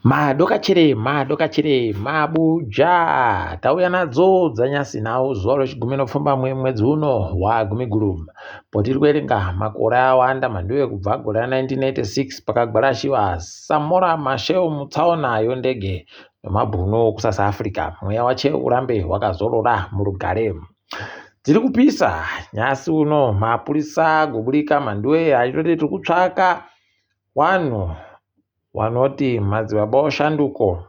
Madokachere mabuja tauya nadzo dzanyasi nawo zuwa rechigumi nopfumba mwedzi uno wagumi guru potiri kuerenga makore awanda manduwe kubva gore ra1986 pakagwarashiwa Samora Machel mutsaona yondege nemabhunu kusasa Africa mweya wache urambe wakazorora murugare tiri kupisa nyasi uno mapurisa goburika manduwe achitoti tiri kutsvaka wanhu wanoti madzibaba oshanduko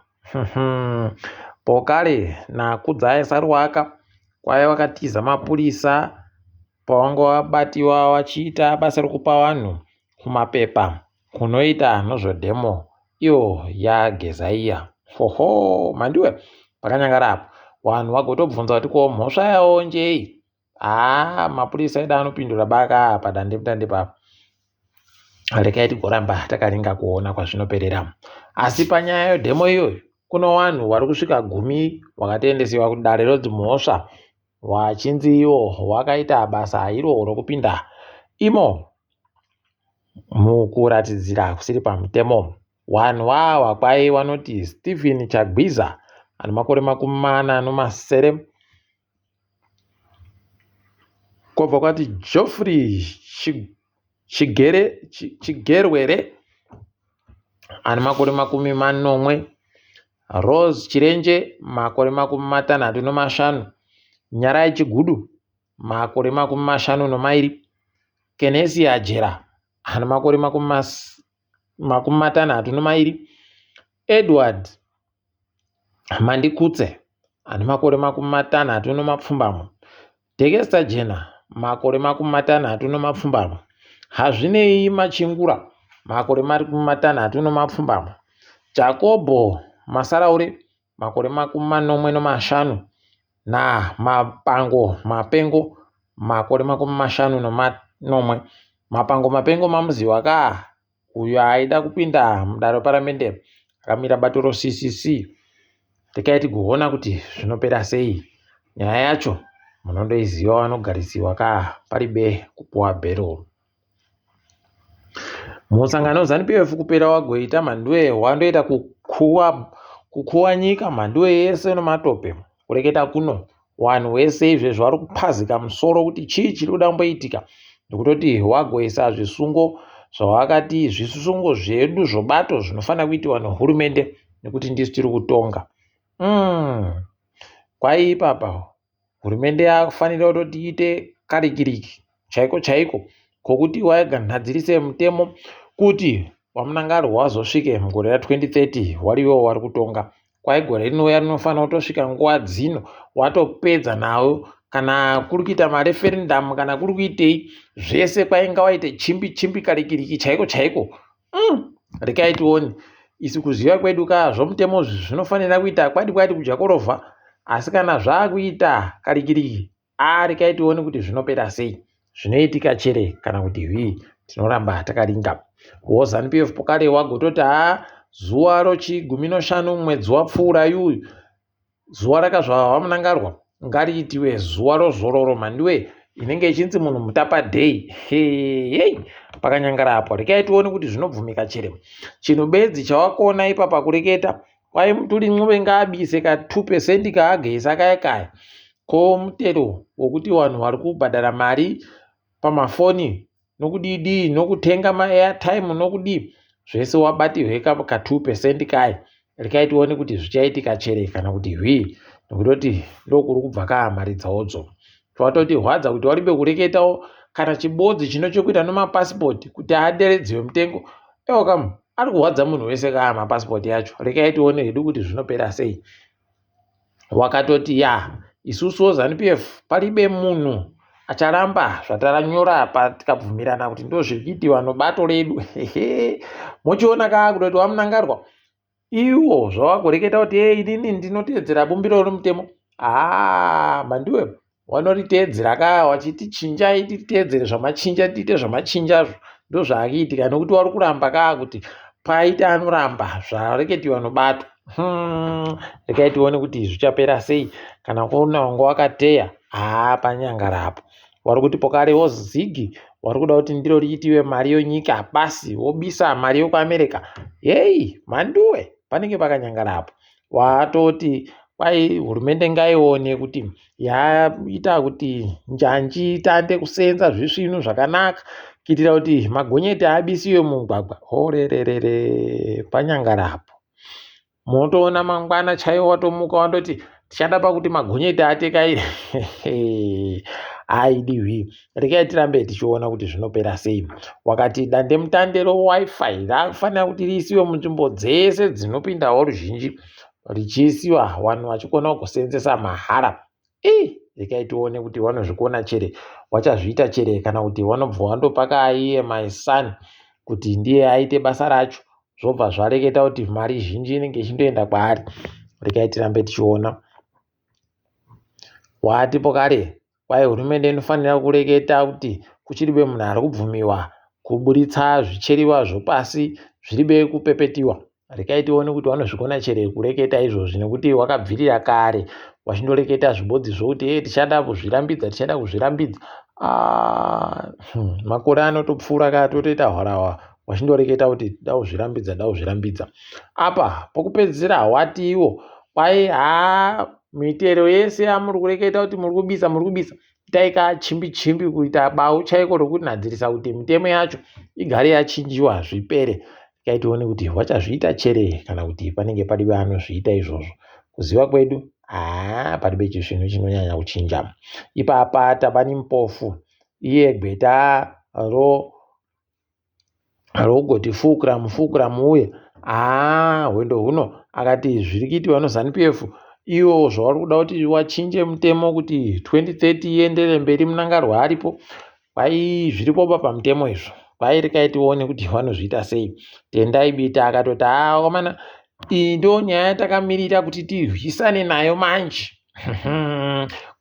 pokare nakudza aisaruwaka kwaya wakatiza mapurisa pawanga wabatiwa wachiita basa rekupa wanhu kumapepa kunoita nozvodhemo iyo yagezaiya mandiwe pakanyangarapo wanhu wagotobvunza kuti ko mhosva yawo njei mapurisa edu anopindura baka padandemutande papo rekai tigoramba takaringa kuona kwazvinoperera asi panyaya yedhemo iyoyo kuno wanhu vari kusvika 10 wakatoendesiwa kudare rodzimhosva wachinzi iwo wakaita basa iro rokupinda imo mukuratidzira kusiri pamutemo. Wanhu awa kwai wanoti Stephen Chagwiza ane makore 47 kobva kwati Geoffrey Chigerwere ane makore 40, Rose Chirenje makore 65, Nyarai Chigudu makore 52, Kenesi Ajera ane makore 62, Edward Mandikutse ane makore 60, Dexter Jena makore 60, Hazvinei Machingura makore 60, Jacobo Masaraure makore 45 na Mapengo makore 51. Mapengo mamuziwa ka uyo aida kupinda mudare paramende akamira bato roCCC. Rekai tigoona kuti zvinopera sei. Nyaya yacho munondoiziva vanogarisiwa ka paribe kupuwa bhero. Musangano ZANU-PF kupera wagoita manduwe wandoita kukuwa nyika manduwe yese nomatope kureketa kuno wanhu wese izvezvo vari kupazika musoro kuti chii chiri kuda kumboitika nekutoti wagoisa zvisungo zvawakati zvisungo zvedu zvobato zvinofanira kuitiwa nehurumende nekuti ndisu tiri kutonga. Kwai ipapa hurumende yakufanira kutoti iite karikiriki chaiko kokuti waiganhadzirise mutemo kuti wamunangarwa wazosvike mugore ra2030 wariwo wari kutonga. Kwai gore rinouya rinofanira kutosvika nguva dzino watopedza nawo kana kuri kuita mareferendamu kana kuri kuitei zvese kwainga waite chimbi karikiriki chaiko. Rekai tione isi kuziva kwedu kazvo mutemo zvinofanira kuita kwadi kujakorovha asi kana zvakuita karikiriki rekai tione kuti zvinopera sei, zvinoitika chere kana kuti tinoramba takaringa. ZANU-PF pokare wagototi zuwa rochi15 mwedzi wapfuura yuyu zuwa rakazvarwa wamunangarwa ngariitiwe zuwa rozororo mandiwe inenge ichinzi munhu mutapa day. Pakanyangarapo rekai tione kuti zvinobvumika chere. Chinhu bedzi chawakona ipapa kureketa kwai muturi mwe ngaabise ka 2% kaagesa kaya ko mutero wokuti wanhu vari kubhadhara mari pamafoni nokudidi nokutenga maairtime nokudii zvese wabatirwe ka 2% kaya. Rekai tione kuti zvichaitika chere kana kuti nekutoti ndokuri kubva mari dzawodzo. Twatoti hwadza kuti waribe kureketawo kana chibodzi chinochokuita nemapasipoti kuti aderedziwe mutengo ari kuhwadza munhu wese mapasipoti yacho. Rekai tione hedu kuti zvinopera sei. Wakatoti isusu ZANU-PF paribe munhu acharamba zvataranyora patikabvumirana kuti ndozviri kuitiwa nobato redu. Mochiona kutoti wamunangarwa iwo zvawagoreketa kuti inini ndinoteedzera bumbiro romutemo. Mandiwe wanoriteedzera wachiti chinjai titeedzere zvamachinja tiite zvamachinjazvo ndozvaakiitika nekuti wari kuramba kuti paite anoramba zvareketiwa nobato. Rekai tione kuti zvichapera sei kana kuona wanga wakateya panyangarapo. Wari kuti pokarewo Ziggy wari kuda kuti ndiro riitiwe mari yonyika basi wobisa mari yokuAmerica. Hei mhanduwe, panenge pakanyangarapo. Watoti kwai hurumende ngaione kuti yaita kuti njanji tande kusenza zvisvinu zvakanaka kuitira kuti magonyeti abisiwe mumugwagwa. Orererere, panyangarapo. Motoona mangwana chaiwo watomuka wandoti tichada pakuti magonyeti atekaire. Aidiwi, regai tirambe tichiona kuti zvinopera sei. Wakati dande mutande roWiFi rakufanira kuti riisiwe munzvimbo dzese dzinopindawo ruzhinji, richiisiwa vanhu vachikona kugoseenzesa mahara. Regai tione kuti vanozvikona chere, vachazviita chere kana kuti vanobva vandopaka iye my son kuti ndiye aite basa racho, zvobva zvareketa kuti mari zhinji inenge ichindoenda kwaari. Regai tirambe tichiona. Watipo kare kwai hurumende inofanira kureketa kuti kuchiribe munhu ari kubvumiwa kuburitsa zvicheriwa zvopasi zviribe kupepetiwa. Regai tione kuti vanozvikona chere kureketa izvozvi, nekuti wakabvirira kare wachindoreketa zvibodzi zvokuti tichada kuzvirambidza. Makore anotopfuura kare totoita hwarawa wachindoreketa kuti da kuzvirambidza. Apa pokupedzisira watiwo kwai mitero yese yamuri kureketa kuti muri kubisa itai chimbi kuita bau chaiko rokuti nadzirisa kuti mitemo yacho igare yachinjiwa zvipere. Regai tione kuti vachazviita chere kana kuti panenge padiwe anozviita izvozvo. Kuziva kwedu padibe chisvinhu chinonyanya kuchinja. Ipapa tabani mupofu iye gweta rogoti Fulcrum uye hwendo huno akati zviri kuitiwa noZANU-PF iwo zvavari kuda kuti wachinje mutemo kuti 2030 iendere mberi munangarwa aripo. Kwai zviripo pamutemo izvo. Kwai regai tione kuti vanozviita sei. Tendai Bita akatoti komana iyi ndo nyaya yatakamirira kuti tirwisane nayo manje.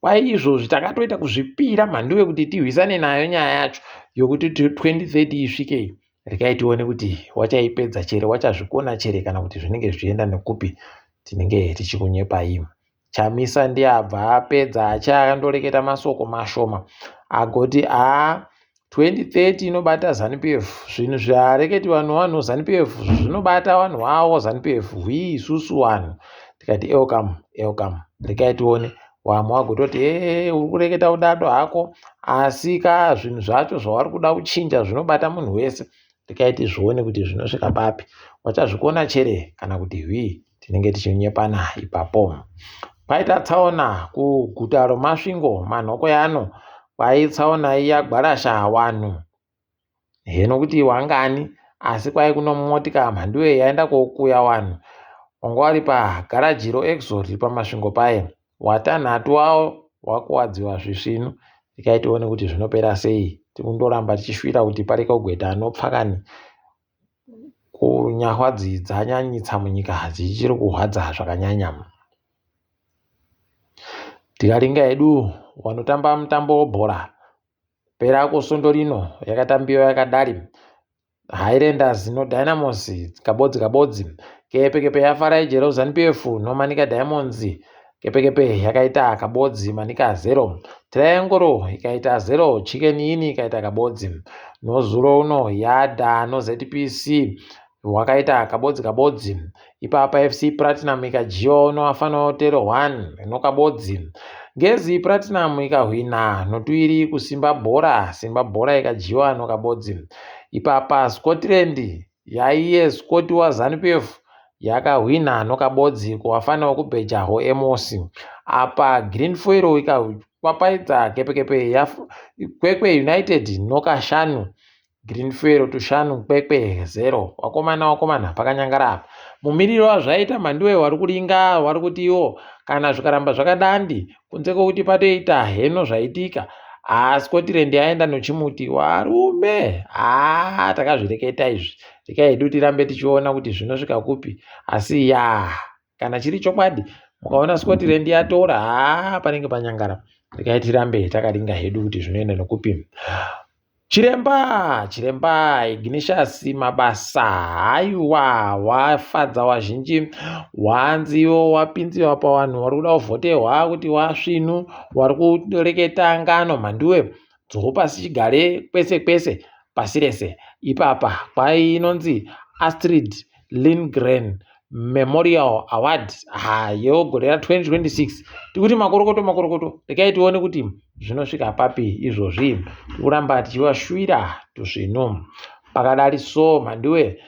Kwai izvozvi takatoita kuzvipira mhanduwe kuti tirwisane nayo nyaya yacho yokuti 2030 isvikei. Regai tione kuti wachaipedza chere, wachazvikona chere kana kuti zvinenge zvichienda nekupi. Tinenge tichikunyepai. Chamisa ndiye abva apedza akandoreketa masoko mashoma agoti 2030 inobata ZANU-PF. Zvinhu zvareketi vanhu ZANU-PF zvinobata vanhu wavo ZANU-PF, isusu vanhu. Tikati welcome. Regai tione. Wamwe wagototi uri kureketa kudado hako, asi zvinhu zvacho zvavari kuda kuchinja zvinobata munhu wese. Regai tizvione kuti zvinosvika papi. Wachazvikona chere kana kuti tinenge tichinyepana ipapo. Paita tsaona kuguta roMasvingo manhoko yano, kwai tsaona iya gwarasha vanhu. Heno kuti wangani, asi kwai kuno motika mhanduwe yaenda kokuya vanhu. Wanga wari pagaraji roExxon riri paMasvingo paye. Watanhatu wavo wakuwadziwa zvisvinu. Regai tione kuti zvinopera sei. Tikundoramba tichishwira kuti pareke kugweta anopfakani. Kunyahwadzi dzanyanyitsa munyika dzichiri kuhwadza zvakanyanya. Tikaringa hedu vanotamba mutambo webhora, pera kusondo rino yakatambiwa yakadari. Highlanders noDynamos kabodzi. Kepekepe yaFaraije roZANU-PF noManika Diamonds. Kepekepe yakaita kabodzi Manika 0. Triangle ikaita 0. Chicken Inn ikaita kabodzi. Nozuro uno Yada noZPC wakaita kabodzi. Ipapa FC Platinum ikajiwa noAfana Hotel 1 nokabodzi. Ngezi Platinum ikahwina noTuiri kuSimba Bhora ikajiwa nokabodzi. Ipapa Scotland yaiye Scott waZANU-PF yakahwina nokabodzi kuAfana wokubheja Emosi. Apa Green Foil ikapapaidza kepekepe Kwekwe United nokashanu. Green Foil tushanu Kwekwe 0. Wakomana pakanyangara apa. Mumiriro wazvaita mhanduwe wari kuringa wari kuti iwo kana zvikaramba zvakadandi kunze kwokuti patoita heno zvaitika. Scotland yaenda nochimuti warume. Takazvireketa izvi. Regai hedu tirambe tichiona kuti zvinosvika kupi. Asi kana chiri chokwadi mukaona Scotland yatora panenge panyangara. Regai tirambe takaringa hedu kuti zvinoenda nokupi. Chiremba Ignatius Mabasa haiwa wafadza wazhinji. Wanziwo wapinziwa pavanhu vari kuda kuvhoterwa kuti wasvinu vari kureketa ngano mhanduwe dzopasi chigare kwese kwese pasi rese. Ipapa kwainonzi Astrid Lindgren Memorial Award yegore ra2026. Tikuti makorokoto rekai tione kuti zvinosvika papi izvozvi, kuramba tichivashuvira tuzvinhu pakadari so. Mandiwe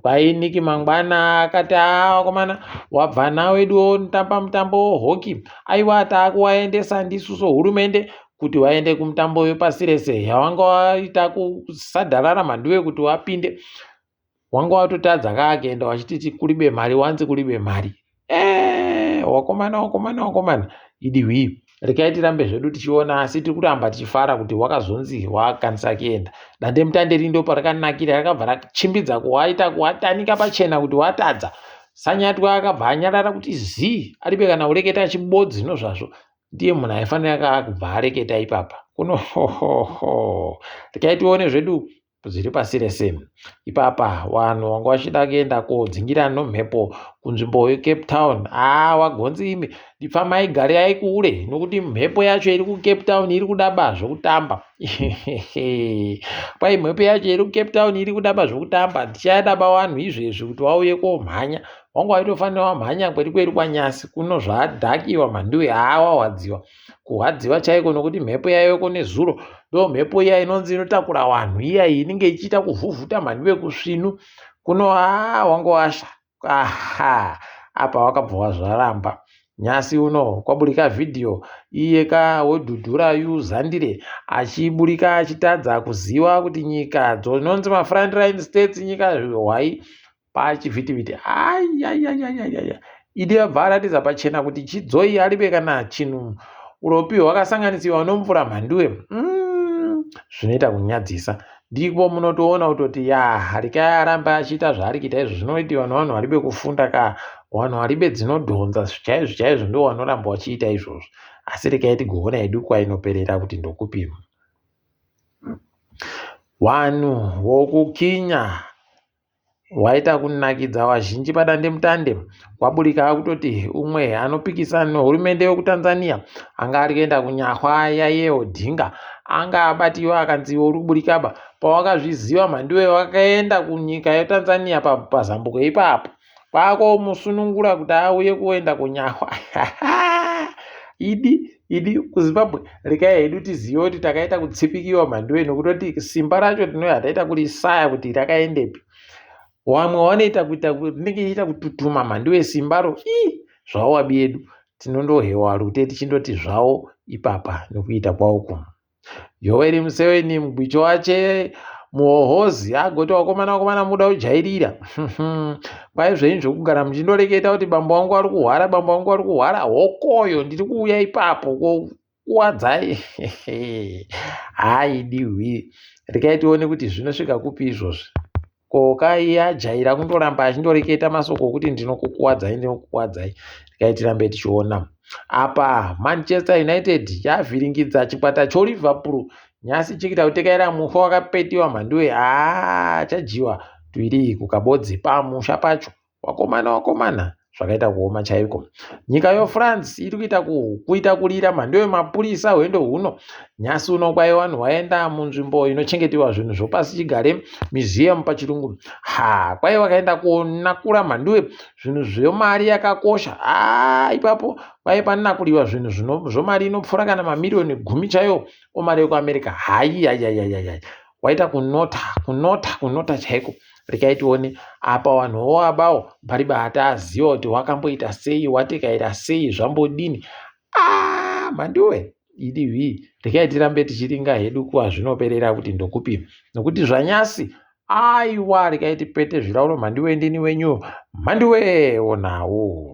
kwai Niki Mangwana akati akomana wabva nawo wedu notamba mutambo hockey, aiwa takuwaendesa ndisuso hurumende kuti waende kumutambo wepasi rese yawanga waita kusadharara mandiwe kuti wapinde, wanga watotadza kaakaenda wachiti kuribe mari wanzi kuribe mari. Wakomana idihwi rekai tirambe zvedu tichiona, asi tiri kuramba tichifara kuti wakazonzi wakwanisa kuenda. Dande mutande rindo parakanakira rakabva rachimbidza kuwaita kuwatanika pachena kuti watadza. Sanyatwa akabva anyarara kuti zii aribe kana ureketa achibodzi zvazvo, ndiye munhu aifanira kubva areketa ipapa kuno. Rekai tione zvedu zviri pasi rese. Ipapa vanhu vanga vachida kuenda kodzingira nomhepo kunzvimbo yeCape Town. Wagonzi imi ndipfamai garei kure nokuti mhepo yacho iri kuCape Town iri kudaba zvokutamba. Kwai mhepo yacho iri kuCape Town iri kudaba zvokutamba, ndichadaba vanhu izvezvi kuti vauye komhanya. Wanga waitofanira wamhanya kweri kwaNyasi kuno zvadhakiwa mandiwe. Wawadziwa kuhadziwa chaiko nokuti mhepo yaiyoko nezuro ndo mhepo iya inonzi inotakura vanhu, iya inenge ichiita kuvhuvhuta mandiwe kusvinu kuno. Wanga washa. Apa wakabva wazvaramba. Nyasi uno kwaburika vhidhiyo iye wedhudhura Zandile achiburika achitadza kuziva kuti nyika dzinonzi mafrontline states, nyika hwai pachivhitivhiti. Idi abva aratidza pachena kuti chidzoi aribe kana chinhu uropi hwakasanganisiwa nomvura mhandiwe. Zvinoita kunyadzisa. Ndipo munotoona kutoti rekai aramba achiita zvaari kuita izvo zvinoiti vanhu varibe kufunda vanhu varibe dzinodhonza chaizvo ndo vanoramba vachiita izvozvo. Asi rekai tigoona edu kwainoperera kuti ndokupi. Vanhu vokukinya waita kunakidza vazhinji padande mutande. Kwaburika kutoti umwe anopikisana nehurumende yekuTanzania anga ari kuenda kunyahwa yayeodhinga anga abatiwa akanzi uri kuburikaba. Pawakazviziva mhandiwe wakaenda kunyika yeTanzania pazambuko ipapo kwakomusunungura kuti auye kuenda kunyahwa. Idi kuZimbabwe rekai hedu tizive kuti takaita kutsipikiwa mhandiwe nokutoti simba racho tinouya taita kurisaya kuti rakaendepi. Wamwe wanoita kuita rinenge ichiita kututuma mhandiwe simbaro zvavo wabi yedu tinondohewa rute tichindoti zvavo ipapa nokuita kwauku. Yoweri Museveni mugwicho wache muhohozi agoti wakomana muda kujairira. Kwai zvenyu zvokugara muchindoreketa kuti bambo wangu ari kuhwara, hokoyo ndiri kuuya ipapo kokuwadzai. Idihwi rekai tione kuti zvinosvika kupi izvozvi. Kokai ajaira kundoramba achindoreketa masoko okuti ndinokukuwadzai. Rekai tirambe tichiona. Apa Manchester United yavhiringidza chikwata choLiverpool. Nyasi chikuita kutekaira mufa wakapetiwa mhandiwe. Chajiwa tuiri kukabodzi pamusha pacho. Wakomana zvakaita kuoma chaiko. Nyika yoFrance iri kuita kurira mhandiwe mapurisa hwendo huno. Nyasi uno kwai vanhu vaenda munzvimbo inochengeterwa zvinhu zvopasi chigare, museum pachirungu. Kwai vakaenda konakura mhandiwe zvinhu zvemari yakakosha. Ipapo kwai panakuriwa zvinhu zvomari inopfuura kana mamiliyoni 10 chaiwo omari yekuAmerica. Waita kunota chaiko. Rekai tione apa vanhu vowabawo pariba hataziva kuti wakamboita sei, watekaira sei, zvambodini. Mhandiwe idihwi rekai tirambe tichiringa hedu kuva zvinoperera kuti ndokupi nokuti zvanyasi. Aiwa rekai tipete zvirauro mhandiwe ndini wenyu mhandiwe onawo.